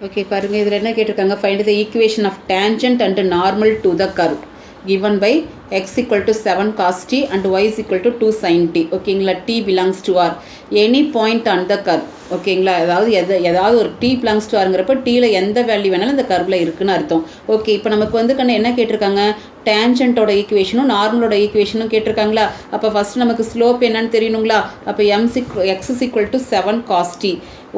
Okay பாருங்கள், இதில் என்ன கேட்டிருக்காங்க, find the equation of tangent and normal to the curve given by x equal to 7 cos t and y is equal to 2 sin t. ஓகேங்களா, t belongs to r any point on the curve. ஓகேங்களா, ஏதாவது ஒரு t belongs to rங்கிறப்ப tல எந்த value வேணாலும் இந்த கர்வில் இருக்குன்னு அர்த்தம். Okay, இப்போ நமக்கு வந்து என்ன கேட்டிருக்காங்க, டேஞ்சன்ட்டோட ஈக்குவேஷனும் நார்மலோட ஈக்குவேஷனும் கேட்டிருக்காங்களா. அப்போ ஃபஸ்ட் நமக்கு ஸ்லோப் என்னன்னு தெரியணுங்களா. அப்போ x is equal to 7 cos t,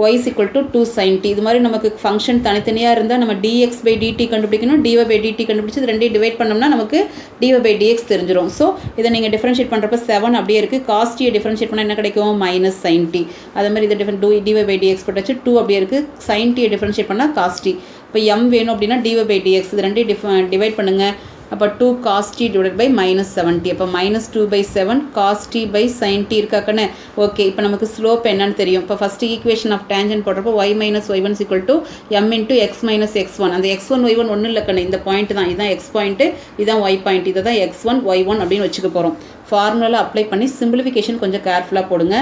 y is equal to 2 sin t. இது மாதிரி நமக்கு ஃபங்க்ஷன் தனித்தனியாக இருந்தால் நம்ம dx by dt கண்டுபிடிக்கணும், dy by dt கண்டுபிடிச்சி இது ரெண்டையும் டிவைட் பண்ணோம்னா நமக்கு dy by dx தெரிஞ்சிடும். ஸோ இதை நீங்கள் டிஃபரன்ஷியேட் பண்ணுறப்ப 7 அப்படியே இருக்குது. cos t டிஃபரன்ஷியேட் பண்ணால் என்ன கிடைக்கும், மைனஸ் sin t. அதே மாதிரி இதை dy by dx போட்டாச்சு, 2 அப்படியே இருக்குது. sin t டிஃபரன்ஷியேட் பண்ணால் cos t. இப்போ m வேணும் அப்படின்னா dy by dx இது ரெண்டையும் டிவைட் பண்ணுங்கள். அப்போ 2 cos t divide by minus 7t. அப்போ minus 2 by 7 cos t by sin t இருக்காக்கண்ணே. ஓகே, இப்போ நமக்கு ஸ்லோப் என்னன்னு தெரியும். இப்போ ஃபஸ்ட்டு ஈக்குவேஷன் ஆஃப் டேஞ்சன்ட் போடுறப்போ y minus y1 is equal to m into x minus x1. அந்த x1 y1 ஒன்றும் இல்லைக்கண்ணே, இந்த பாயிண்ட் தான், இதுதான் x பாயிண்ட்டு, இதுதான் y பாயிண்ட், இதை தான் x1 y1 அப்படின்னு வச்சுக்க போகிறோம். ஃபார்முலாவில் அப்ளை பண்ணி சிம்பிளிஃபிகேஷன் கொஞ்சம் கேர்ஃபுல்லாக போடுங்க.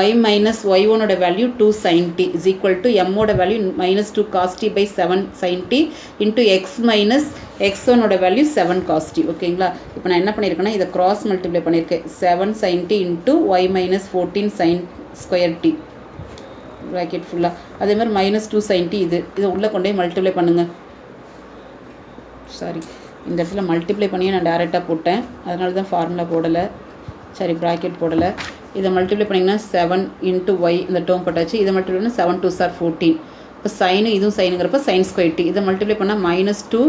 y மைனஸ் y1ஓட value 2 sin t is equal to m-ஓட value minus 2 cos t by 7 sin t into x minus x1ஓட வேல்யூ 7 cos t. ஓகேங்களா, இப்போ நான் என்ன பண்ணியிருக்கேன்னா இதை கிராஸ் மல்டிப்ளை பண்ணியிருக்கேன். 7 sin t into y minus 14 sin square t bracket ஃபுல்லாக. அதே மாதிரி மைனஸ் 2 sin t இதை உள்ளே கொண்டே மல்டிப்ளை பண்ணுங்கள். சாரி, இந்த இடத்துல மல்டிப்ளை பண்ணியே நான் டேரெக்டாக போட்டேன், அதனால தான் ஃபார்முலா போடலை, சரி ப்ராக்கெட் போடலை. இதை மல்டிப்ளை பண்ணிங்கன்னா 7 into y இந்த டேர்ம் போட்டாச்சு. இதை மல்டிப்ளை பண்ணால் 7 2s are 14. இப்போ சைனு இதுவும் சைனுங்கிறப்ப சைன் ஸ்கொயர் டி. இதை மல்டிப்ளை பண்ணால் minus 2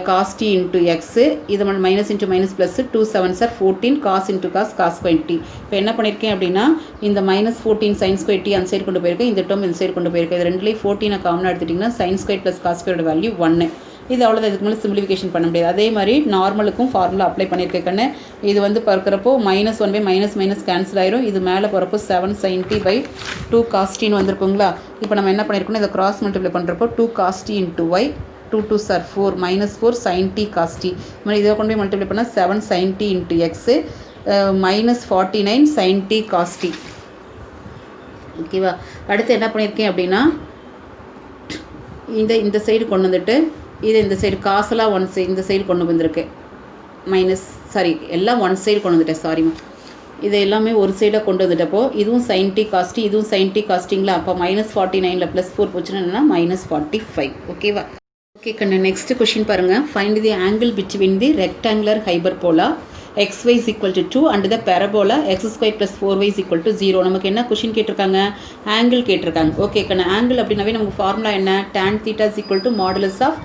cos t into x, இது minus into minus plus 2 7s are 14 cos into cos square t. இப்போ என்ன பண்ணியிருக்கேன் அப்படின்னா இந்த மைனஸ் 14 சைன் ஸ்கொயர் டி அந்த சைடு கொண்டு போயிருக்கேன், இந்த டேர்ம் இந்த சைடு கொண்டு போயிருக்கேன். இது ரெண்டுலேயும் 14 காமனாக எடுத்துட்டிங்கன்னா சைன் ஸ்கொயர் ப்ளஸ் காஸ் ஸ்கொயரோட வேல்யூ 1. இது அவ்வளோதான், இதுக்கு மேலே சிம்பிளிஃபிகேஷன் பண்ண முடியாது. அதே மாதிரி நார்மலுக்கும் ஃபார்முலா அப்ளை பண்ணியிருக்கேன்னு. இது வந்து பார்க்குறப்போ minus 1 by minus minus cancel ஆயிரும். இது மேலே போகிறப்போ 7 sin t by 2 cos t வந்திருக்குங்களா. இப்போ நம்ம என்ன பண்ணியிருக்கோம், இதை கிராஸ் மல்டிப்ளை பண்ணுறப்போ 2 cos t into y 2 2s are 4 minus 4 sin t cos t. மாதிரி இதை கொண்டு போய் மல்டிப்ளை பண்ணால் 7 sin t into x minus 49 sin t cos t. ஓகேவா, அடுத்து என்ன பண்ணியிருக்கேன் அப்படின்னா இந்த சைடு கொண்டு வந்துட்டு இது இந்த சைடு காசெல்லாம் ஒன் சைடு இந்த சைடு கொண்டு வந்திருக்கேன். மைனஸ் சாரி எல்லாம் ஒன் சைடு கொண்டு வந்துட்டேன், சாரிம்மா. இது எல்லாமே ஒரு சைடாக கொண்டு வந்துட்டப்போ இதுவும் sin t cos t இதுவும் sin t cosட்டிங்களா. அப்போ மைனஸ் 49ல் ப்ளஸ் 4 போச்சுன்னா மைனஸ் 45. ஓகேவா. ஓகே கண்ணு, நெக்ஸ்ட் கொஷின் பாருங்கள். Find the angle between the rectangular hyperbola xy is equal to 2 and the parabola x square plus 4y is equal to 0. நமக்கு என்ன question கேட்டிருக்காங்க, angle கேட்டிருக்காங்க. Okay கண்ணு, ஆங்கிள் அப்படின்னாவே நமக்கு ஃபார்முலா என்ன, tan theta is equal to modulus of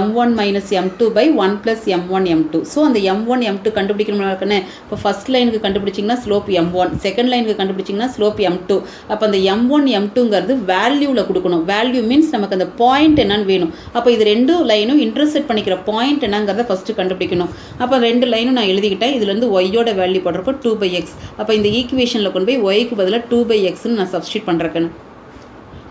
m1 minus m2 by 1 plus m1 m2. So அந்த m1 m2 கண்டுபிடிக்கணும்னா இப்போ ஃபஸ்ட் லைனுக்கு கண்டுபிடிச்சிங்கன்னா ஸ்லோப் m1, செகண்ட் லைனுக்கு கண்டுபிடிச்சிங்கன்னா ஸ்லோப் m2. அப்போ அந்த m1 m2ங்கிறது வேல்யூவில் கொடுக்கணும். வேல்யூ மீன்ஸ் நமக்கு அந்த பாயிண்ட் என்னன்னு வேணும். அப்போ இது ரெண்டு லைனும் இன்டர்செக்ட் பண்ணிக்கிற பாயிண்ட் என்னங்கிறத ஃபஸ்ட்டு கண்டுபிடிக்கணும். அப்போ ரெண்டு லைனும் நான் எழுதிக்கிட்டேன். இதுலேருந்து ஒய்யோட வேல்யூ போடுறப்போ 2/x. அப்போ இந்த ஈக்குவேஷனில் கொண்டு போய் ஒய்க்கு பதிலாக 2/xன்னு நான் சப்ஸ்டியூட் பண்ணுறேன்.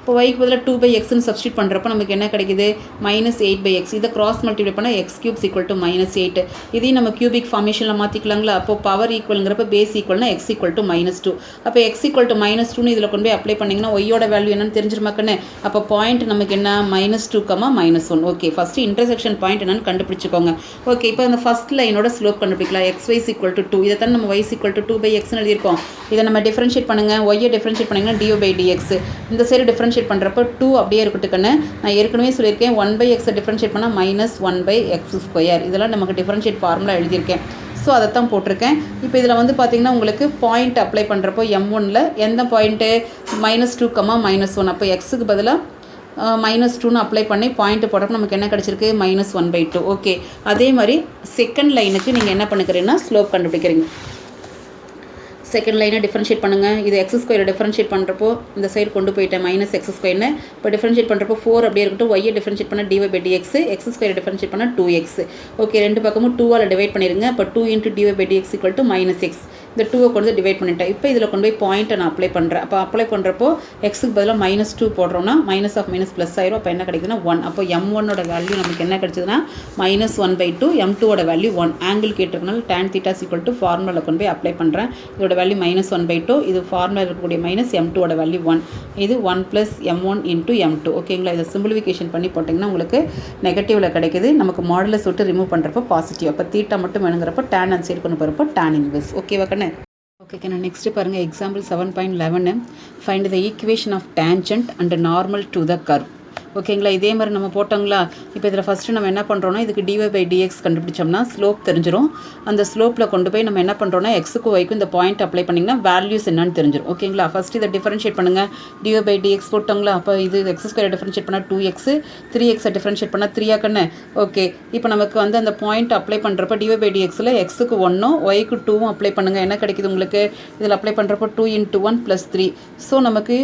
இப்போ ஒய்க்கு பதிலாக 2/xன்னு சப்ஸ்டியூட் பண்ணுறப்போ நமக்கு என்ன கிடைக்குது, மைனஸ் 8/x. இதை கிராஸ் மல்டிப்ளை பண்ணால் x cubes equal to minus 8. இதையும் நம்ம கியூபிக் ஃபார்மேஷனில் மாற்றிக்கலாங்களா. அப்போ பவர் ஈக்குவலுங்கிறப்ப பேஸ் ஈக்குவல்னா x ஈக்குவல் டு மைனஸ் 2. அப்போ x ஈக்குவல் டு மைனஸ் 2ன்னு இதில் கொண்டு போய் அப்ளை பண்ணிங்கன்னா ஒய்யோட வேல்யூ என்னன்னு தெரிஞ்சிருமாக்கண்ணே. அப்போ பாயிண்ட் நமக்கு என்ன, minus 2, minus 1. Okay, first intersection point என்னன்னு கண்டுபிடிச்சிக்கோங்க. ஓகே, இப்போ அந்த ஃபஸ்ட் லைனோட ஸ்லோப் கண்டுபிடிக்கலாம். xy is equal to 2. இதை தான் நம்ம y is equal to 2/xன்னு எழுதியிருக்கோம். இதை நம்ம டிஃபரன்ஷியேட் பண்ணுங்கள். ஒய்யை டிஃபரன்ஷியேட் பண்ணிங்கன்னா dy/dx. இந்த சைடு டிஃபரன்ஷியேட் பண்ணுறப்போ 2 அப்படியே இருக்கட்டுக்கன்னு. நான் ஏற்கனவே சொல்லியிருக்கேன் 1/x டிஃபரன்ஷியேட் பண்ணால் மைனஸ் 1/x². இதெல்லாம் நமக்கு டிஃபரன்ஷியேட் ஃபார்முலா எழுதியிருக்கேன். ஸோ அதைத்தான் போட்டிருக்கேன். இப்போ இதில் வந்து பார்த்திங்கன்னா உங்களுக்கு பாயிண்ட் அப்ளை பண்ணுறப்போ m1ல் எந்த பாயிண்ட்டு, மைனஸ் 2, மைனஸ் 1. அப்போ எக்ஸுக்கு பதிலாக மைனஸ் 2ன்னு அப்ளை பண்ணி பாயிண்ட் போடுறப்போ நமக்கு என்ன கிடச்சிருக்கு, மைனஸ் 1/2. ஓகே, அதே மாதிரி செகண்ட் லைனுக்கு நீங்கள் என்ன பண்ணிக்கிறீங்கன்னா ஸ்லோப் கண்டுபிடிக்கிறீங்க. செகண்ட் லைனை டிஃபரன்ஷியேட் பண்ணுங்கள். இது x² டிஃபரன்ஷியேட் பண்ணுறப்போ இந்த சைடு கொண்டு போயிட்டேன் மைனஸ் x². இப்போ டிஃபரன்ஷியேட் பண்ணுறப்போ 4 அப்படியே இருக்கட்டும். ஒய்யை டிஃபரன்ஷியேட் பண்ணால் dy/dx, x² டிஃபரன்ஷியேட் பண்ணால் 2x. ஓகே, ரெண்டு பக்கமும் 2ஆல் டிவைட் பண்ணிடுங்க. இப்போ 2 × dy/dx equal to minus x. இந்த 2 கொண்டு டிவைட் பண்ணிட்டேன். இப்போ இதில் கொண்டு போய் பாயிண்ட்டை நான் அப்ளை பண்ணுறேன். அப்போ அப்ளை பண்ணுறப்போ எக்ஸுக்கு பதிலாக -2 போடுறோம்னா மைனஸ் ஆஃப் மைனஸ் ப்ளஸ் ஆயிரும். அப்போ என்ன கிடைக்குதுன்னா 1. அப்போ m1ஓட வேல்யூ நமக்கு என்ன கிடைச்சதுன்னா -1/2, m2ஓட வேல்யூ 1. ஆங்கிள் கேட்டிருக்கனால tan θ ஃபார்முலாவில் கொண்டு போய் அப்ளை பண்ணுறேன். இதோட வேல்யூ -1/2, இது ஃபார்முலா இருக்கக்கூடிய m2ஓட வேல்யூ 1. இது 1 + m1 × m2. ஓகேங்களா? இதை சிம்பிளிஃபிகேஷன் பண்ணி போட்டிங்கன்னா உங்களுக்கு நெகட்டிவில் கிடைக்குது. நமக்கு மாடுலஸ் விட்டு ரிமூவ் பண்ணுறப்போ பாசிட்டிவ். அப்போ தீட்டா மட்டும் வேணுங்கிறப்போ tan அந்த சைடு கொண்டு போகிறப்போ tan இன்வெர்ஸ். ஓகேவா கண்ணு? ஓகே நான் நெக்ஸ்ட்டு பாருங்கள் example 7.11 find the equation of tangent and normal to the curve. ஓகேங்களா? இதே மாதிரி நம்ம போட்டோங்களா? இப்போ இதில் ஃபஸ்ட்டு நம்ம என்ன பண்ணுறோன்னா இதுக்கு dy/dx கண்டுபிடிச்சோம்னா ஸ்லோப் தெரிஞ்சிடும். அந்த ஸ்லோப்பில் கொண்டு போய் நம்ம என்ன பண்ணுறோன்னா எக்ஸுக்கு ஒய்க்கும் இந்த பாயிண்ட் அப்ளை பண்ணிங்கன்னா வேல்யூஸ் என்னன்னு தெரிஞ்சிடும். ஓகேங்களா? ஃபஸ்ட்டு இதை டிஃபரன்ஷியேட் பண்ணுங்கள். dy/dx போட்டோங்களா? அப்போ இது x² டிஃபரன்ஷியேட் பண்ணால் 2x, 3x டிஃபரன்ஷியேட் பண்ணால் 3 கண்ணு. ஓகே இப்போ நமக்கு வந்து அந்த பாயிண்ட் அப்ளை பண்ணுறப்ப dy/dxயில் எக்ஸுக்கு 1ம் ஒய்க்கு 2ம் அப்ளை பண்ணுங்கள். என்ன கிடைக்குது உங்களுக்கு? இதில் அப்ளை பண்ணுறப்போ 2 × 1 + 3. ஸோ நமக்கு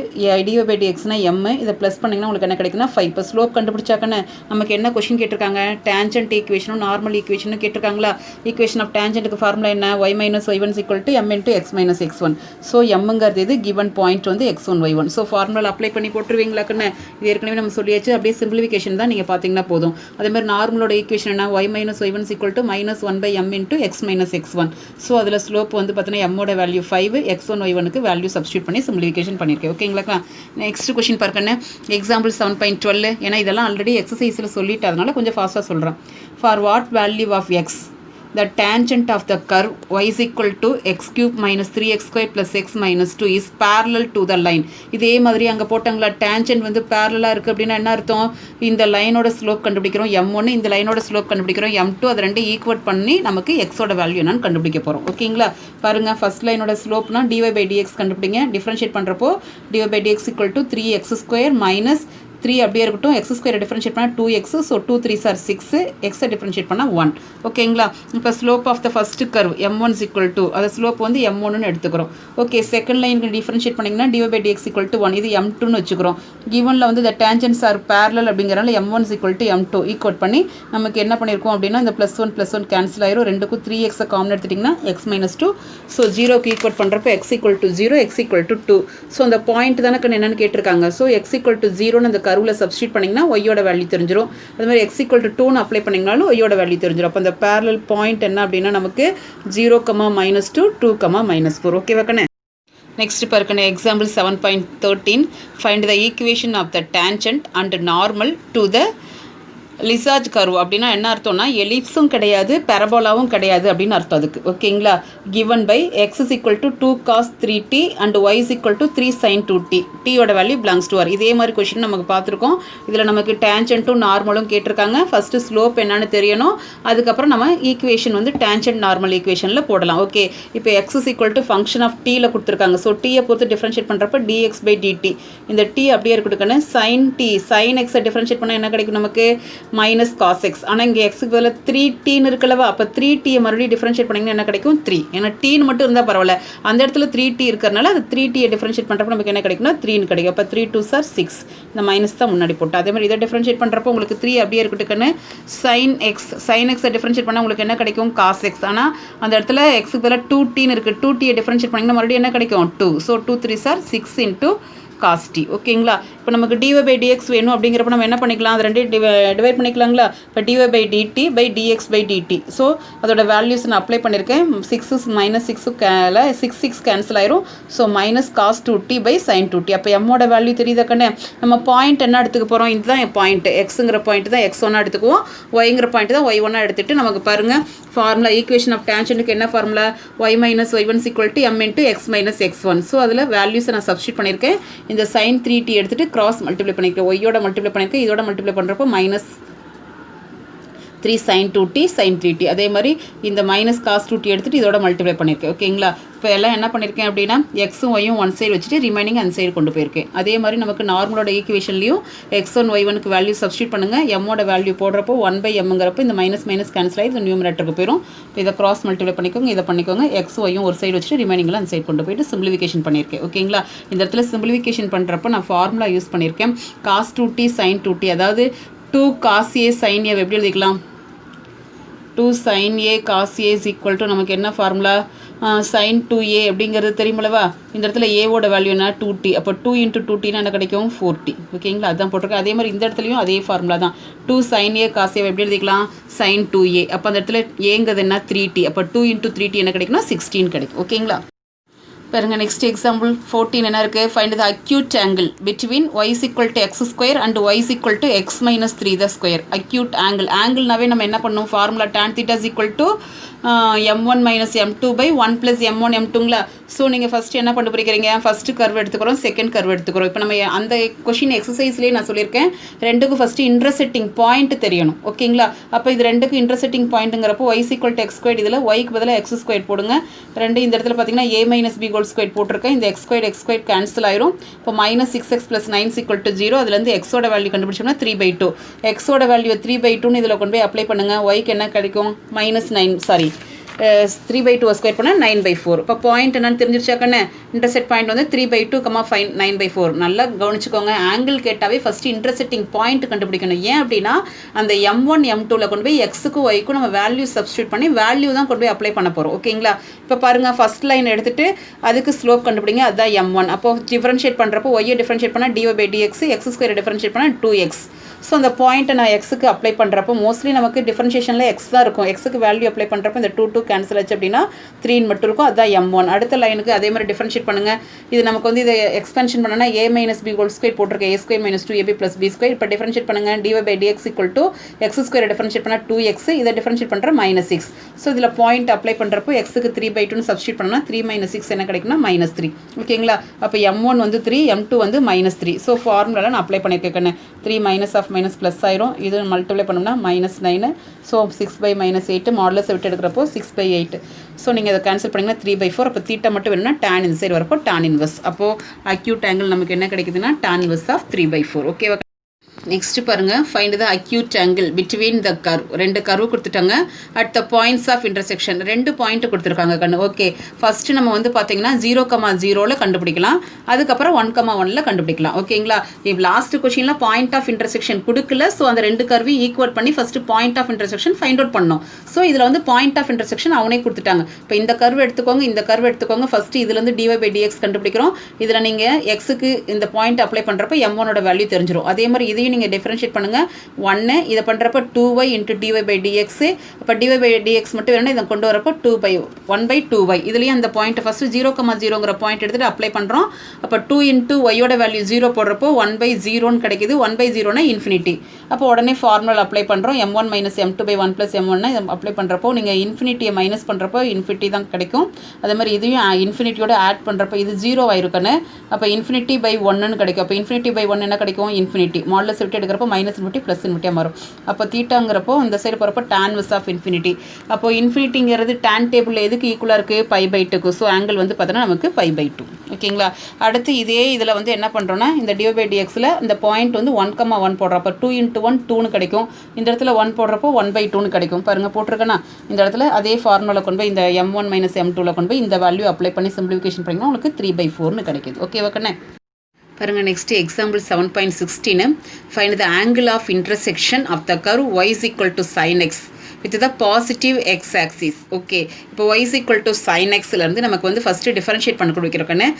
dy/dxனால் m, இதை ப்ளஸ் பண்ணிங்கன்னா உங்களுக்கு என்ன கிடைக்குன்னா 5. இப்போ ஸ்லோப் கண்டுபிடிச்சாக்கன்னு நமக்கு என்ன கொஷின் கேட்டிருக்காங்க? டேஞ்சன்ட் ஈக்குவேஷனும் நார்மல் ஈக்குவேஷனும் கேட்டிருக்காங்களா? ஈக்குவேஷன் ஆஃப் டேஞ்சன்ட்டுக்கு ஃபார்முலா என்ன? y - y1 = m × x - x1. So எம்ங்கிறது இது கிவன் பாயிண்ட் வந்து x1 y1. So formula apply பண்ணி போட்டுருவீங்களாக்குன்னு இது ஏற்கனவே நம்ம சொல்லியாச்சு. அப்படியே சிம்பிளிஃபிகேஷன் தான் நீங்கள் பார்த்தீங்கன்னா போதும். அதேமாதிரி நார்மலோட ஈக்குவேஷன் என்ன? y - y1 = -1/m × x - x1. So அதில் ஸ்லோப் வந்து பார்த்தீங்கன்னா எம்மோட வேல்யூ 5, x1 y1க்கு வேல்யூ சப்ஸ்டியூட் பண்ணி சிம்பிளிஃபிகேஷன் பண்ணியிருக்கேன். ஓகேங்களா? நெக்ஸ்ட் கொஷின் பார்க்கணும். எக்ஸாம்பிள் 7.12. ஏன்னா இதெல்லாம் ஆல்ரெடி எக்ஸசைஸில் சொல்லிட்டு அதனால கொஞ்சம் ஃபாஸ்ட்டாக சொல்கிறேன். For what value of x the tangent of the curve y is equal to x³ - 3x² + x - 2 is parallel to the line. இதே மாதிரி அங்கே போட்டாங்களா tangent வந்து பேரலாக இருக்குது அப்படின்னா என்ன அர்த்தம்? இந்த லைனோட ஸ்லோப் கண்டுபிடிக்கிறோம் m1, இந்த லைனோட ஸ்லோப் கண்டுபிடிக்கிறோம் m2. அது ரெண்டு ஈக்குவேட் பண்ணி நமக்கு எக்ஸோட வேல்யூ என்னன்னு கண்டுபிடிக்க போகிறோம். ஓகேங்களா? பாருங்கள் ஃபர்ஸ்ட் லைனோட ஸ்லோப்னா dy/dx கண்டுபிடிங்க. டிஃப்ரென்ஷியேட் பண்ணுறப்போ dy/dx = 3x² - 3 அப்படியே இருக்கட்டும். x² டிஃபரன்ஷியேட் பண்ணால் 2x. So 2 3s are 6, x differentiate பண்ணால் 1. ஓகேங்களா? இப்போ slope of the first curve m1 = அது ஸ்லோப் வந்து m1ன்னு எடுத்துக்கிறோம். ஓகே செகண்ட் லைனுக்கு டிஃபரன்ஷியேட் பண்ணிங்கன்னா dy/dx = 1. இது m2ன்னு வச்சுக்கிறோம். கிவனில் வந்து the tangents are parallel அப்படிங்கிறனால m1 = m2 ஈக்குவேட் பண்ணி நமக்கு என்ன பண்ணியிருக்கோம் அப்படின்னா இந்த +1 +1 கேன்சல் ஆயிரும். ரெண்டுக்கும் 3x காமன் எடுத்துட்டிங்கன்னா x - 2. ஸோ 0க்கு ஈக்குவேட் பண்ணுறப்போ x = 0, x = 2. ஸோ அந்த பாயிண்ட் தானே என்னென்னு கேட்டிருக்காங்க. ஸோ x = 0ன்னு அந்த கர்வில் சப்ஸ்டியூட் பண்ணிங்கன்னா ஒய்யோட வேல்யூ தெரிஞ்சிடும். அது மாதிரி x = 2ன்னு அப்ளை பண்ணிங்கனாலும் ஒய்யோட வேல்யூ தெரிஞ்சிடும். அப்போ அந்த பேரலல் பாயிண்ட் என்ன அப்படின்னா நமக்கு 0, -2, 2, -4. ஓகேவா கண்ணே? நெக்ஸ்ட் பார்க்கணும் example 7.13 find the equation of the tangent and normal to the Lissajous curve. அப்படின்னா என்ன அர்த்தம்னா எலிப்ஸும் கிடையாது பெரபோலாவும் கிடையாது அப்படின்னு அர்த்தம் அதுக்கு. ஓகேங்களா? Given by x = 2 cos 3t and y = 3 sin 2t. டீயோட வேல்யூ பிலாங்ஸ் டு r. இதே மாதிரி கொஷின் நமக்கு பார்த்துருக்கோம். இதில் நமக்கு டேஞ்சன்ட்டும் நார்மலும் கேட்டிருக்காங்க. ஃபஸ்ட்டு ஸ்லோப் என்னன்னு தெரியணும். அதுக்கப்புறம் நம்ம ஈக்குவேஷன் வந்து டேஞ்சன்ட் நார்மல் ஈக்குவேஷனில் போடலாம். ஓகே இப்போ x = ஃபங்க்ஷன் ஆஃப் டீயில் கொடுத்துருக்காங்க. ஸோ டீயை பொறுத்து டிஃப்ரென்ஷியேட் பண்ணுறப்ப dx/dt. இந்த t அப்படியே இருக்கட்டும்னு sin t sin x differentiate பண்ணால் என்ன கிடைக்கும் நமக்கு? -cos x. ஆனால் இங்கே எக்ஸுக்கு பதில் 3tன்னு இருக்கலவா? அப்போ 3t மறுபடியும் டிஃபரன்ஷியேட் பண்ணிங்கன்னா என்ன கிடைக்கும்? 3. ஏன்னா டீன்னு மட்டும் இருந்தால் பரவாயில்ல. அந்த இடத்துல 3t இருக்கிறனால அது 3t டிஃபரன்ஷியேட் பண்ணுறப்ப நமக்கு என்ன கிடைக்கும்னா 3ன்னு கிடைக்கும். அப்போ 3 2s are 6. இந்த மைனஸ் தான் முன்னாடி போட்டு அதே மாதிரி இதை டிஃபரன்ஷியேட் பண்ணுறப்போ உங்களுக்கு 3 அப்படியே இருக்கட்டும்னு sin x டிஃபரன்ஷியேட் பண்ணால் உங்களுக்கு என்ன கிடைக்கும்? cos x. ஆனால் அந்த இடத்துல எக்ஸுக்கு பதில் 2tன்னு இருக்குது. 2t டிஃபரன்ஷியேட் பண்ணிங்கன்னா மறுபடியும் என்ன கிடைக்கும்? 2. So 2 3s are 6 × cos t. ஓகேங்களா? இப்போ நமக்கு dy/dx வேணும் அப்படிங்கிறப்ப நம்ம என்ன பண்ணிக்கலாம்? அது ரெண்டு டிவைட் பண்ணிக்கலாங்களா? இப்போ dy/dt/dx/dt. ஸோ அதோட வேல்யூஸ் நான் அப்ளை பண்ணியிருக்கேன். 6 கேன்சல் ஆயிரும். So -cos 2t sin 2t. அப்போ எம்மோட வேல்யூ தெரியுதா கண்ணே? நம்ம பாயிண்ட் என்ன எடுத்துக்க போகிறோம்? இதுதான் என் பாயிண்ட். எக்ஸுங்கிற பாயிண்ட் தான் x1 எடுத்துக்குவோம். ஒய்ங்கிற பாயிண்ட் தான் y1 எடுத்துகிட்டு நமக்கு பாருங்கள் ஃபார்முலா ஈக்குவேஷன் ஆஃப் டேஞ்சன்ட்டுக்கு என்ன formula? y - y1 = m × x - x1. So அதில் வேல்யூஸை நான் சப்ஸ்டியூட் பண்ணியிருக்கேன். இந்த sin 3t எடுத்துகிட்டு கிராஸ் மல்டிப்ளை பண்ணியிருக்கேன். ஒய்யோட மல்டிப்ளை பண்ணியிருக்கேன். இதோட மல்டிப்ளை பண்ணுறப்போ -3 sin 2t sin 3t. அதே மாதிரி இந்த -cos 2t எடுத்துகிட்டு இதோட மல்டிப்ளை பண்ணியிருக்கேன். ஓகேங்களா? இப்போ எல்லாம் என்ன பண்ணியிருக்கேன் அப்படின்னா எக்ஸும் ஒய்யும் ஒன் சைடு வச்சுட்டு ரிமைனிங் அந்த சைடு கொண்டு போயிருக்கேன். அதே மாதிரி நமக்கு நார்மலோட ஈக்குவேஷன்லையும் x1 y1க்கு வேல்யூ சப்ஸ்டியூட் பண்ணுங்கள். எம்மோட வேல்யூ போடுறப்போ 1/mங்கிறப்போ இந்த மைனஸ் கேன்சல் ஆகி இந்த நியூமரேட்டருக்கு போயிடும். இப்போ இதை கிராஸ் மல்டிப்ளை பண்ணிக்கோங்க. இதை பண்ணிக்கோங்க. எக்ஸ் ஒய்யும் ஒரு சைடு வச்சுட்டு ரிமைனிங்லாம் அந்த சைடு கொண்டு போயிட்டு சிம்பிளிஃபிகேஷன் பண்ணியிருக்கேன். ஓகேங்களா? இந்த இடத்துல சிம்பிளிஃபிகேஷன் பண்ணுறப்போ நான் ஃபார்முலா யூஸ் பண்ணியிருக்கேன். cos 2t sin 2t. அதாவது 2 cos a sin a எப்படி எழுதிக்கலாம்? 2 sin a cos a is equal to நமக்கு என்ன ஃபார்முலா? sin 2a அப்படிங்கிறது தெரியுமில்லவா, இந்த இடத்துல ஏவோட வேல்யூ என்ன 2t, அப்போ 2 × 2t என்ன கிடைக்கும் 4t. ஓகேங்களா, அதுதான் போட்டிருக்கேன். அதே மாதிரி இந்த இடத்துலையும் அதே ஃபார்முலா தான். 2 sin a cos a எப்படி எழுதிக்கலாம் sin 2a. அப்போ அந்த இடத்துல ஏங்கிறது என்ன 3t, அப்போ 2 × 3t என்ன கிடைக்கும்னா 16 கிடைக்கும். ஓகேங்களா, பாருங்க நெக்ஸ்ட் எக்ஸாம்பிள் 14 என்ன இருக்குது, find the acute angle between y = x² and y = x - 3 the square. Acute ஆங்கிள்னாவே நம்ம என்ன பண்ணணும், formula tan θ m1 - m2 / 1 + m1 m2ங்களா. ஸோ நீங்கள் ஃபஸ்ட்டு என்ன கண்டுபிடிக்கிறீங்க, ஃபஸ்ட்டு கர்வ் எடுத்துக்கிறோம், செகண்ட் கர்வ் எடுத்துக்கிறோம். இப்போ நம்ம அந்த கொஷின் எக்ஸசைஸ்லேயே நான் சொல்லியிருக்கேன், ரெண்டுக்கும் ஃபஸ்ட்டு இன்டர்செக்டிங் பாயிண்ட் தெரியணும். ஓகேங்களா, அப்போ இது ரெண்டுக்கும் இன்டர்செக்டிங் பாயிண்ட்டுங்கிறப்போ y = x², இதில் yக்கு பதிலாக x² போடுங்க. ரெண்டு இந்த இடத்துல பார்த்தீங்கன்னா a - b² போட்டிருக்கேன். இந்த x² கேன்சல் ஆயிரும். இப்போ -6x + 9 = 0. அதுலேருந்து எக்ஸோட வேல்யூ கண்டுபிடிச்சோம்னா 3/2. எக்ஸோட வேல்யூ 3/2ன்னு இதில் கொண்டு போய் அப்ளை பண்ணுங்கள். ஒய்க்கு என்ன கிடைக்கும் -3/2 பண்ணால் 9/4. இப்போ பாயிண்ட் என்னன்னு தெரிஞ்சிருச்சாக்கண்ணே, இன்டர்செக்ட் பாயிண்ட் வந்து 3/2, 9/4. நல்லா கவனிச்சுக்கோங்க, ஆங்கிள் கேட்டாவே ஃபஸ்ட்டு இன்டர்செக்டிங் பாயிண்ட் கண்டுபிடிக்கணும். ஏன் அப்படின்னா அந்த m1 m2வில் கொண்டு போய் எக்ஸுக்கும் ஒய்க்கும் நம்ம வேல்யூ சப்ஸ்டியூட் பண்ணி வேல்யூ தான் கொண்டு போய் அப்ளை பண்ண போகிறோம். ஓகேங்களா, இப்போ பாருங்கள் ஃபஸ்ட் லைன் எடுத்துகிட்டு அதுக்கு ஸ்லோப் கண்டுபிடிங்க, அதுதான் m1. அப்போ டிஃபரன்ஷியேட் பண்ணுறப்போ ஒய்யை டிஃபரன்ஷியேட் பண்ணால் dy/dx, x² டிஃபரன்ஷியேட் பண்ணால் 2x. ஸோ அந்த பாயிண்ட்டை நான் எக்ஸுக்கு அப்ளை பண்ணுறப்போ மோஸ்ட்லி நமக்கு டிஃபரன்ஷியேஷனில் எக்ஸ் தான் இருக்கும். எக்ஸுக்கு வேல்யூ அப்ளை பண்ணுறப்போ இந்த 2 கேன்சல் ஆச்சு அப்படின்னா 3 மட்டும் இருக்கும், அதுதான் m1. அடுத்த லைனுக்கு அதே மாதிரி டிஃபரன்ஷியேட் பண்ணுங்கள். இது நமக்கு வந்து இதை எக்ஸ்பென்ஷன் பண்ணனா a - b² போட்டிருக்கேன், a² - 2ab + b². இப்போ டிஃபரன்ஷியேட் பண்ணுங்கள், dy/dx = x² டிஃபரன்ஷியேட் பண்ணால் 2x, இதை டிஃபரன்ஷியேட் பண்ணுற -6. ஸோ இதில் பாயிண்ட் அப்ளை பண்ணுறப்போ எக்ஸுக்கு 3/2ன்னு சப்ஸ்டியூட் பண்ணால் 3 - 6 என்ன கிடைக்குன்னா -3. ஓகேங்களா, அப்போ m1 வந்து 3, m2 வந்து -3. ஸோ ஃபார்முலாவில் நான் அப்ளை பண்ணியிருக்கேன். 3 - ப்ளஸ் ஆயிரும், இது மல்டிப்ளை பண்ணோம்னா -9. ஸோ 6/-8 மாடுலஸை விட்டு எடுக்கிறப்போ 6/8. ஸோ நீங்கள் அதை கேன்சல் பண்ணிங்கன்னா 3/4. அப்போ தீட்டா மட்டும் வேணும்னா tan இந்த சைடு வரப்போ tan இன்வெர்ஸ். அப்போது அக்யூட் ஆங்கிள் நமக்கு என்ன கிடைக்குதுன்னா tan இன்வெர்ஸ் ஆஃப் 3/4. ஓகேவா, நெக்ஸ்ட்டு பாருங்கள், find the acute angle between the curve. ரெண்டு கர்வ் கொடுத்துட்டாங்க. At the points of intersection 2 point கொடுத்துருக்காங்க கண்ணு. ஓகே, ஃபஸ்ட்டு நம்ம வந்து பார்த்தீங்கன்னா 0,0ல் கண்டுபிடிக்கலாம், அதுக்கப்புறம் 1,1ல் கண்டுபிடிக்கலாம். ஓகேங்களா, இப்போ லாஸ்ட் கொஷினில் பாயிண்ட் ஆஃப் இன்டர்செக்ஷன் கொடுக்கல. ஸோ அந்த 2 கர்வையும் ஈக்குவல் பண்ணி first point of intersection find out பண்ணோம். ஸோ இதில் வந்து பாயிண்ட் ஆஃப் இன்டர்செக்ஷன் அவனே கொடுத்துட்டாங்க. இப்போ இந்த கர்வ் எடுத்துக்கோங்க, இந்த கர்வ் எடுத்துக்கோங்க. ஃபஸ்ட்டு இதுலேருந்து dy/dx கண்டுபிடிக்கிறோம். இதில் நீங்கள் எக்ஸுக்கு இந்த பாயிண்ட் அப்ளை பண்ணுறப்போ m1ஓட வேல்யூ தெரிஞ்சிடும். அதே மாதிரி இதையும் நீங்கள் டிஃபரன்ஷியேட் பண்ணுங்கள். 1 இதை பண்ணுறப்போ 2y × dy/dx. அப்போ dy/dx மட்டும் வேணும்னா இதை கொண்டு வரப்போ 1/2y. இதுலேயும் அந்த பாயிண்ட் ஃபஸ்ட்டு 0,0ங்கிற பாயிண்ட் எடுத்துகிட்டு அப்ளை பண்ணுறோம். அப்போ 2 × yயோட வேல்யூ 0 போடுறப்போ 1/0ன்னு கிடைக்குது. 1/0னா இன்ஃபினிட்டி. அப்போ உடனே ஃபார்முலா அப்ளை பண்ணுறோம். m1 - m2/1 + m1 இதை அப்ளை பண்ணுறப்போ நீங்கள் இன்ஃபினிட்டியை மைனஸ் பண்ணுறப்போ இன்ஃபினிட்டி தான் கிடைக்கும். அதே மாதிரி இதையும் இன்ஃபினிட்டியோட ஆட் பண்ணுறப்போ இது 0 ஆயிருக்குன்னு. அப்போ இன்ஃபினிட்டி/1ன்னு கிடைக்கும். அப்போ இன்ஃபினிட்டி/1 என்ன கிடைக்கும் இன்ஃபினிட்டி. மாடுலஸ் விட்டு எடுக்கிறப்போ -∞ +∞ மாறும். அப்போ தீட்டாங்கிறப்போ இந்த சைடு போகிறப்போ tan இன்வெர்ஸ் ஆஃப் இன்ஃபினிட்டி. அப்போ இன்ஃபினிட்டிங்கிறது tan டேபிளில் எதுக்கு ஈக்குவலாக இருக்குது π/2. ஸோ ஆங்கிள் வந்து பார்த்தோன்னா நமக்கு π/2. ஓகேங்களா, அடுத்து இதே இதில் வந்து என்ன பண்ணுறோன்னா இந்த dy/dxல இந்த பாயிண்ட் வந்து 1,1 போடுறப்போ 2 × 1 2ன்னு கிடைக்கும். இந்த இடத்துல 1 போடுறப்போ 1/2ன்னு கிடைக்கும். பாருங்கள் போட்டிருக்கேன்னா இந்த இடத்துல அதே ஃபார்முலா கொண்டு போய் இந்த m1 - m2வில் கொண்டு போய் இந்த வேல்யூ அப்ளை பண்ணி சிம்பிளிஃபிகேஷன் பண்ணிங்கன்னா உங்களுக்கு 3/4ன்னு கிடைக்குது. ஓகேவா கண்ணே, பாருங்கள் next example 7.16. Find the angle of intersection of the curve y = sin x with the positive x axis. Okay, இப்போ y = sin xலேருந்து நமக்கு வந்து ஃபஸ்ட்டு டிஃபரன்ஷியேட் பண்ண கொடுக்கிறோக்கண்ணே.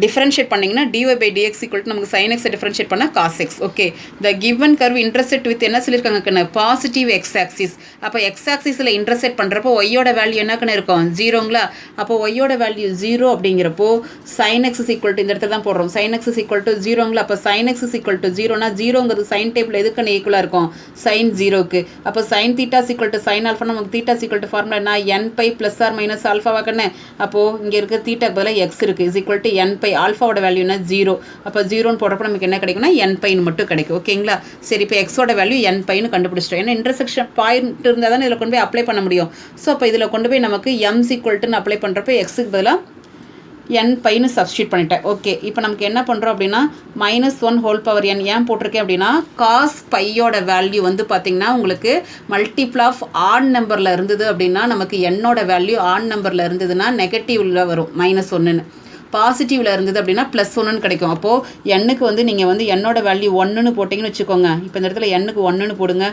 டிஃபரன்ஷியேட் பண்ணிங்கன்னா dy/dx = நமக்கு sin x டிஃபரன்ஷியேட் பண்ணால் cos x. Okay, the given curve intersect with என்ன சொல்லியிருக்காங்க பாசிட்டிவ் எக்ஸ் ஆக்சிஸ். அப்போ எக்ஸ் ஆக்சிஸில் இன்டர்செக்ட் பண்ணுறப்போ ஒய்யோட வேல்யூ என்னக்குன்னு இருக்கும் 0ங்களா. அப்போ ஒய்யோட வேல்யூ 0 அப்படிங்கிறப்போ sin x = இந்த இடத்துல தான் போடுறோம். sin x = 0ங்களா. அப்போ sin x = 0னா 0ங்கிறது சைன் டேபிள் எதுக்குன்னு ஈக்குவலாக இருக்கும் sin 0க்கு. அப்போ sin θ = sin α. நமக்கு θ = ஃபார்முலா என்ன nπ ± ஆல்ஃபாவாக்கண்ணே. அப்போது இங்கே இருக்க தீட்டாக்கு பதிலாக x இருக்குது nπ. ஆல்ஃபாவோட வேல்யூ என்ன 0. அப்போ 0ன்னு போடுறப்போ நமக்கு என்ன கிடைக்கும்னா nπன்னு மட்டும் கிடைக்கும். ஓகேங்களா, சரி இப்போ எக்ஸோட வேல்யூ nπன்னு கண்டுபிடிச்சிட்டோம். ஏன்னா இன்டர்செக்ஷன் பாயிண்ட் இருந்தால் தான் இதில் கொண்டு போய் அப்ளை பண்ண முடியும். ஸோ அப்போ இதில் கொண்டு போய் நமக்கு m = அப்ளை பண்ணுறப்போ எக்ஸுக்கு பதிலாக nπன்னு சப்ஸ்டியூட் பண்ணிட்டேன். ஓகே, இப்போ நமக்கு என்ன பண்ணுறோம் அப்படின்னா -1/n ஏன் போட்டிருக்கேன் அப்படின்னா cos πயோட வேல்யூ வந்து பார்த்திங்கன்னா உங்களுக்கு மல்டிபிள் ஆஃப் ஆட் நம்பரில் இருந்தது அப்படின்னா நமக்கு என்னோட வேல்யூ ஆட் நம்பரில் இருந்ததுன்னா நெகட்டிவில் வரும் -1ன்னு. பாசிட்டிவில் இருந்தது அப்படின்னா +1ன்னு கிடைக்கும். அப்போது எண்ணுக்கு வந்து நீங்கள் வந்து என்னோட வேல்யூ 1ன்னு போட்டிங்கன்னு வச்சுக்கோங்க. இப்போ இந்த இடத்துல எண்ணுக்கு 1ன்னு போடுங்க,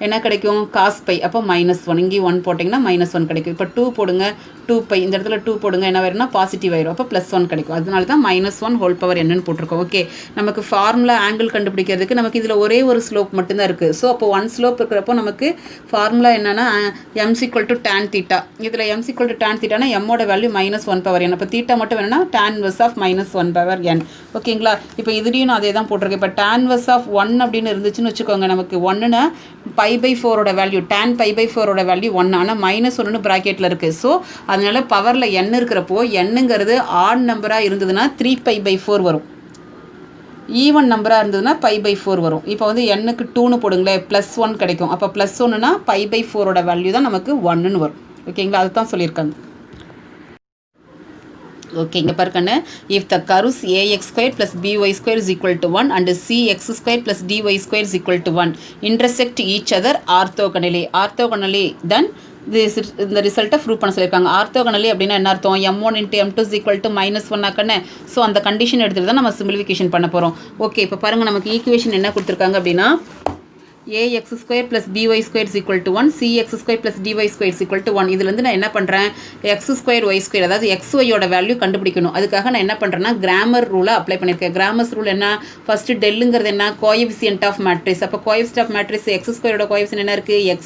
என்ன கிடைக்கும் cos π. அப்போ -1 இங்கே 1 போட்டிங்கன்னா -1 கிடைக்கும். இப்போ 2 போடுங்க, 2π இந்த இடத்துல 2 போடுங்க என்ன வரும்னா பாசிட்டிவ் ஆயிரும் அப்போ +1 கிடைக்கும் அதனால தான் -1 ஹோல் பவர் என்னன்னு போட்டிருக்கோம் ஓகே நமக்கு ஃபார்முலா ஆங்கிள் கண்டுபிடிக்கிறதுக்கு நமக்கு இதில் ஒரே ஒரு ஸ்லோப் மட்டும்தான் இருக்குது ஸோ அப்போ 1 ஸ்லோப் இருக்கிறப்போ நமக்கு ஃபார்முலா என்னன்னா m = tan θ இதில் m = tan θனா m-ஓட வேல்யூ -1 பவர் n அப்போ தீட்டா மட்டும் வேணும்னா tan inverse of -1 power n ஓகேங்களா இப்போ இதுலேயும் நான் அதே தான் போட்டிருக்கேன் இப்போ tan inverse of 1 அப்படின்னு இருந்துச்சுன்னு வச்சுக்கோங்க நமக்கு 1னா π/4ஓட வேல்யூ tan π/4ஓட வேல்யூ 1 ஆனால் -1ன்னு ப்ராக்கெட்டில் இருக்குது ஸோ அதனால பவரில் n இருக்கிறப்போ nங்கிறது ஆட் நம்பராக இருந்ததுன்னா 3π/4 வரும் ஈவன் நம்பராக இருந்ததுன்னா π/4 வரும் இப்போ வந்து n-க்கு 2ன்னு போடுங்களேன் +1 கிடைக்கும் அப்போ +1னா π/4ஓட வேல்யூ தான் நமக்கு 1ன்னு வரும் ஓகேங்களா அதுதான் சொல்லியிருக்காங்க ஓகே இங்கே பாருக்கண்ணு if the curves ax² + by² = 1 and cx² + dy² = 1 intersect each other orthogonally then இந்த ரிசல்ட்டை ப்ரூவ் பண்ண சொல்லியிருக்காங்க ஆர்த்தோகனலி அப்படின்னா என்ன அர்த்தம் m1 × m2 = -1 ஆக்கண்ணே ஸோ அந்த கண்டிஷன் எடுத்துகிட்டு தான் நம்ம சிம்பிளிஃபிகேஷன் பண்ண போகிறோம் ஓகே இப்போ பாருங்கள் நமக்கு ஈக்குவேஷன் என்ன கொடுத்துருக்காங்க அப்படின்னா ax² + by² = 1 cx² + dy² = 1 இதுலேருந்து நான் என்ன பண்ணுறேன் x²y² அதாவது xyயோட வேல்யூ கண்டுபிடிக்கணும் அதுக்காக நான் என்ன பண்ணுறேன்னா கிராமர் ரூலை அப்ளை பண்ணியிருக்கேன் கிராமர்ஸ் ரூல் என்ன ஃபஸ்ட்டு டெல்லுங்கிறது என்ன கோஎஃபிசியன்ட் ஆஃப் மேட்ரிக்ஸ் அப்போ coefficient of matrix x² coefficient என்ன இருக்குது x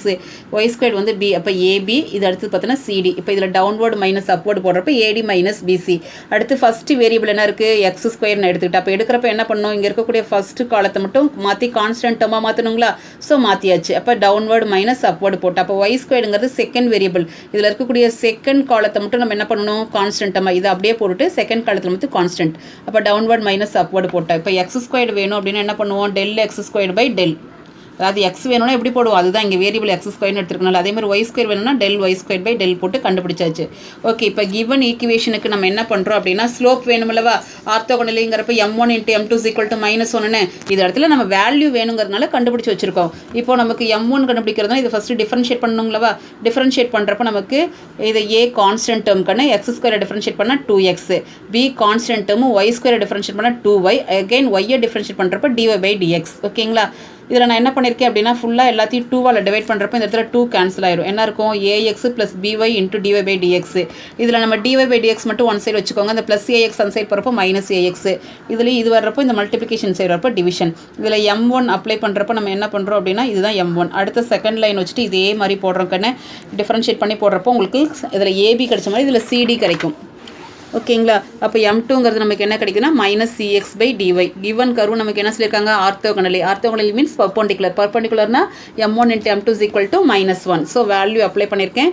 y² வந்து b அப்போ ab இது அடுத்து பார்த்தோன்னா cd இப்போ இதில் டவுன்வர்டு மைனஸ் அப்வர்டு போடுறப்ப ad - bc அடுத்து ஃபஸ்ட்டு வேரியபிள் என்ன இருக்குது x² எடுத்துக்கிட்டு அப்போ எடுக்கிறப்ப என்ன பண்ணணும் இங்கே இருக்கக்கூடிய ஃபஸ்ட்டு காலத்தை மட்டும் மாற்றி கான்ஸ்டன்ட் டேர்மாக மாற்றணுங்களா ஸோ மாற்றியாச்சு அப்போ டவுன்வர்டு மைனஸ் அப்வர்டு போட்டு அப்போ y²ங்கிறது செகண்ட் வேரியபிள் இதில் இருக்கக்கூடிய செகண்ட் காலத்தை மட்டும் நம்ம என்ன பண்ணணும் கான்ஸ்டன்ட்டாக இதை அப்படியே போட்டுட்டு செகண்ட் காலத்தில் மட்டும் கான்ஸ்டன்ட் அப்போ டவுன்வர்டு மைனஸ் அப்வர்டு போட்டேன் இப்போ x² வேணும் அப்படின்னா என்ன பண்ணுவோம் del x²/del அதாவது x வேணும்னா எப்படி போடுவோம் அதுதான் இங்கே வேரியபிள் x² எடுத்துருக்கனால அதே மாதிரி y² வேணும்னா del y²/del போட்டு கண்டுபிடிச்சாச்சு ஓகே இப்போ கிவன் ஈக்குவேஷனுக்கு நம்ம என்ன பண்ணுறோம் அப்படின்னா ஸ்லோப் வேணுமில்லவா ஆர்த்தோகனலிங்கிறப்ப m1 × m2 = -1ன்னு இது இடத்துல நம்ம வேல்யூ வேணுங்கிறதுனால கண்டுபிடிச்சி வச்சிருக்கோம் இப்போ நமக்கு m1 கண்டுபிடிக்கிறதுனா இது ஃபஸ்ட்டு டிஃபரன்ஷியேட் பண்ணணுங்களவா டிஃபரன்ஷியேட் பண்ணுறப்ப நமக்கு இதை a கான்ஸ்டன்ட் டேர்ம்க்கான x² டிஃபரன்ஷியேட் பண்ணால் 2x b constant டேர்மும் y² differentiate பண்ணால் 2y அகைன் y டிஃபரன்ஷியேட் பண்ணுறப்ப dy/dx ஓகேங்களா இதில் நான் என்ன பண்ணியிருக்கேன் அப்படின்னா ஃபுல்லாக எல்லாத்தையும் 2ஆல் டிவைட் பண்ணுறப்ப இந்த இடத்துல 2 கேன்சல் ஆயிரும் என்ன இருக்கும் ax + by × dy/dx இதில் நம்ம dy/dx மட்டும் ஒன் சைடு வச்சுக்கோங்க அந்த +ax அந்த சைடு போகிறப்போ -ax இதுலேயும் இது வர்றப்போ இந்த மல்டிப்ளிகேஷன் சைடு வரப்போ டிவிஷன் இதில் m1 அப்ளை பண்ணுறப்ப நம்ம என்ன பண்ணுறோம் அப்படின்னா இதுதான் m1 அடுத்த செகண்ட் லைன் வச்சுட்டு இதே மாதிரி போடுறோம் டிஃபரன்ஷியேட் பண்ணி போடுறப்போ உங்களுக்கு இதில் ab கிடைச்ச மாதிரி இதில் cd கிடைக்கும் ஓகேங்களா அப்போ m2ங்கிறது நமக்கு என்ன கிடைக்குன்னா -cx/dy கிவன் கர்வ் நமக்கு என்ன சொல்லியிருக்காங்க ஆர்த்தோகனலி மீன்ஸ் பர்பண்டிகுலர்னா m1 × m2 = -1 so value apply பண்ணியிருக்கேன்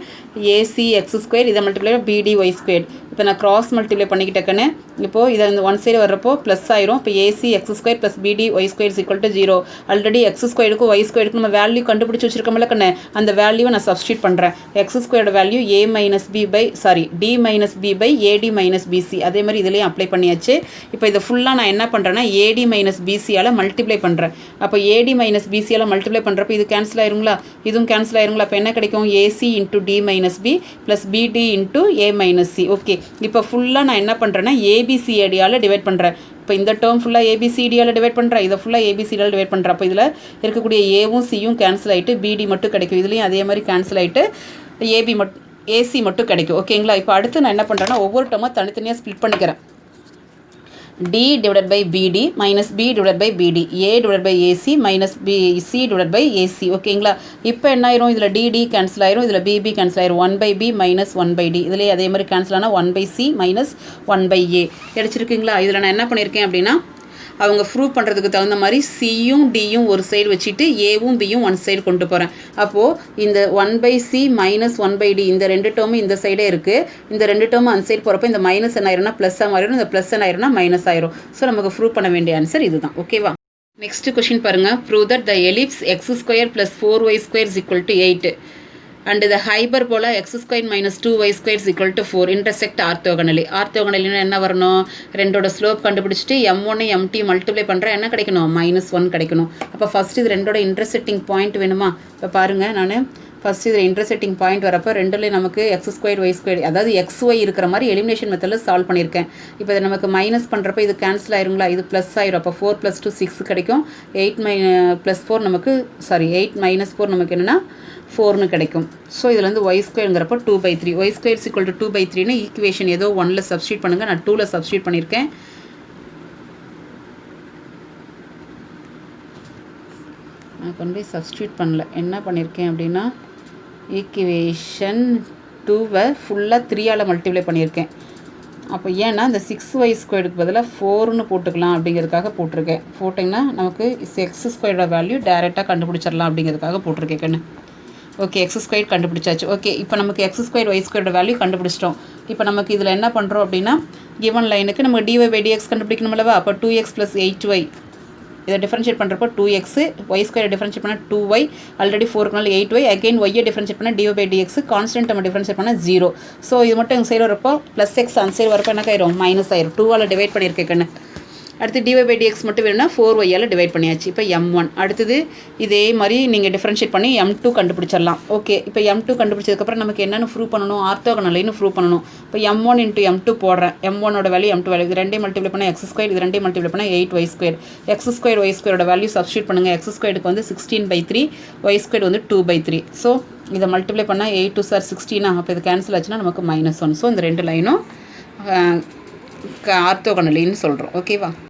acx² இதை மல்டிப்ளை bdy² இப்போ நான் கிராஸ் மல்டிப்ளை பண்ணிக்கிட்டேக்கன்னு இப்போது இதை இந்த ஒன் சைடு வர்றப்போ ப்ளஸ் ஆயிரும் இப்போ acx² + bdy² = 0 ஆல்ரெடி x²க்கும் y²க்கும் நம்ம வேல்யூ கண்டுபிடிச்சி வச்சிருக்கோம்ல கண்ணு அந்த வேல்யூவை நான் சப்ஸ்டியூட் பண்ணுறேன் x² value d - b/ad - bc அதே மாதிரி இதுலேயும் அப்ளை பண்ணியாச்சு இப்போ இதை ஃபுல்லாக நான் என்ன பண்ணுறேன்னா ad - bc-ஆல் மல்டிப்ளை பண்ணுறேன் அப்போ ad - bc-ஆல் மல்டிப்ளை பண்ணுறப்போ இது கேன்சல் ஆயிருங்களா இதுவும் கேன்சல் ஆயிருங்களா அப்போ என்ன கிடைக்கும் ac × d - b + bd × a - c okay இப்போ ஃபுல்லாக நான் என்ன பண்ணுறேன்னா abcd-ஆல் டிவைட் பண்ணுறேன் இப்போ இந்த டேர்ம் ஃபுல்லாக abcd-ஆல் டிவைட் பண்ணுறேன் இதை ஃபுல்லாக abcd-ஆல் டிவைட் பண்ணுறேன் அப்போ இதில் இருக்கக்கூடிய ஏவும் சியும் கேன்சல் ஆகிட்டு bd மட்டும் கிடைக்கும் இதுலேயும் அதே மாதிரி கேன்சல் ஆகிட்டு ac மட்டும் கிடைக்கும் ஓகேங்களா இப்போ அடுத்து நான் என்ன பண்ணுறேன்னா ஒவ்வொரு டேர்மாக தனித்தனியாக ஸ்ப்ளிட் பண்ணிக்கிறேன் d/bd - b/bd a/ac - bc/ac ஓகேங்களா இப்போ என்ன ஆயிரும் இதில் dd கேன்சல் ஆயிரும் இதில் bb கேன்சல் ஆயிரும் 1/b - 1/d இதிலே அதே மாதிரி கேன்சல் ஆனால் 1/c - 1/a கிடைச்சிருக்குங்களா இதில் நான் என்ன பண்ணியிருக்கேன் அப்படின்னா அவங்க ப்ரூவ் பண்ணுறதுக்கு தகுந்த மாதிரி சியும் டியும் ஒரு சைடு வச்சுட்டு ஏவும் பியும் ஒன் சைடு கொண்டு போகிறேன் அப்போது இந்த 1/c - 1/d இந்த ரெண்டு டேர்மும் இந்த சைடே இருக்குது இந்த ரெண்டு டேர்மும் அந்த சைடு போகிறப்போ இந்த மைனஸ் என்ன ஆயிரும்னா ப்ளஸ்ஸாக மாறிடும் இந்த ப்ளஸ் என்ன ஆயிரும்னா மைனஸ் ஆயிரும் ஸோ நமக்கு ப்ரூவ் பண்ண வேண்டிய ஆன்சர் இதுதான் ஓகேவா நெக்ஸ்ட் கொஸ்டின் பாருங்கள் prove that the ellipse x² + 4y² = 8 and the hyperbola x² - 2y² = 4 intersect orthogonally ஆர்த்தோகனலினா என்ன வரணும் ரெண்டோட ஸ்லோப் கண்டுபிடிச்சிட்டு m1 m2 மல்டிப்ளை பண்ணுறேன் என்ன கிடைக்கணும் -1 கிடைக்கணும் அப்போ ஃபஸ்ட்டு இது ரெண்டோட இன்டர்செக்டிங் பாயிண்ட் வேணுமா இப்போ பாருங்கள், நான் ஃபஸ்ட்டு இதில் இன்டர்செக்டிங் பாயிண்ட் வரப்போ ரெண்டுலேயும் நமக்கு x² y², அதாவது xy இருக்கிற மாதிரி எலிமினேஷன் மெத்தடில் சால்வ் பண்ணியிருக்கேன். இப்போ இதை நமக்கு மைனஸ் பண்ணுறப்ப இது கேன்சல் ஆயிருங்களா, இது ப்ளஸ் ஆயிரும். அப்போ 4 + 2 6 கிடைக்கும். 8 + 4 நமக்கு 8 - 4 நமக்கு என்னென்னா 4ன்னு கிடைக்கும். ஸோ இதில் வந்து y²ங்கிறப்போ 2/3, y² = 2/3ன்னு ஈக்குவேஷன் ஏதோ 1ல் சப்ஸ்டியூட் பண்ணுங்கள். நான் 2ல் சப்ஸ்டியூட் பண்ணியிருக்கேன். நான் கொண்டு போய் சப்ஸ்டியூட் பண்ணல, என்ன பண்ணியிருக்கேன் அப்படின்னா ஈக்குவேஷன் 2வை ஃபுல்லாக 3ஆல் மல்டிப்ளை பண்ணியிருக்கேன். அப்போ ஏன்னா இந்த 6y² பதிலாக 4ன்னு போட்டுக்கலாம் அப்படிங்கிறதுக்காக போட்டிருக்கேன். போட்டிங்கன்னா நமக்கு x² வேல்யூ டைரெக்டாக கண்டுபிடிச்சிடலாம் அப்படிங்கிறதுக்காக போட்டிருக்கேன் கண்ணு. ஓகே, x² கண்டுபிடிச்சாச்சு. ஓகே, இப்போ நமக்கு x² y² வேல்யூ கண்டுபிடிச்சிட்டோம். இப்போ நமக்கு இதில் என்ன பண்ணுறோம் அப்படின்னா கிவன் லைனுக்கு நமக்கு dy/dx கண்டுபிடிக்கணும்லவா. அப்போ 2x + 8y இதை டிஃபரன்ஷியேட் பண்ணுறப்போ 2x, y² டிஃபரன்ஷியேட் பண்ணால் 2y, ஆல்ரெடி 4க்கு 8y, அகைன் y டிஃபரன்ஷியேட் பண்ணால் dy/dx, கான்ஸ்டன்ட் நம்ம டிஃபரன்ஷியேட் பண்ணால் 0. ஸோ இது மட்டும் எங்கள் சைடு வரப்போ +x, அந்த சைடு வரப்போ என்ன ஆயிரும் மைனஸ் ஆயிரும். 2ஆல் டிவைட் பண்ணியிருக்கேன்னு. அடுத்து dy/dx மட்டும் வேணும்னா 4yஆல் டிவைட் பண்ணியாச்சு. இப்போ m1. அடுத்தது இதே மாதிரி நீங்கள் டிஃபரன்ஷியேட் பண்ணி m2 கண்டுபிடிச்சிடலாம். ஓகே, இப்போ m2 கண்டுபிடிச்சதுக்கப்புறம் நமக்கு என்னென்னு ப்ரூவ் பண்ணணும், ஆர்த்தோகனல்னு ப்ரூவ் பண்ணணும். இப்போ m1 × m2 போடுறேன். m1ஓட வேல்யூ m2 வேல்யூ, இது ரெண்டையும் மல்டிப்ளை பண்ணால் x², இது ரெண்டையும் மல்டிப்ளை பண்ணால் 8y². x² y² value substitute பண்ணுங்கள். x² வந்து 16/3, y² வந்து 2/3. ஸோ இதை மல்டிப்ளை பண்ணால் 8 2 16. அப்போ இது கேன்சல் ஆச்சுன்னா நமக்கு -1. ஸோ இந்த ரெண்டு லைனும் ஆர்த்தோகனல்னு சொல்கிறோம். ஓகேவா?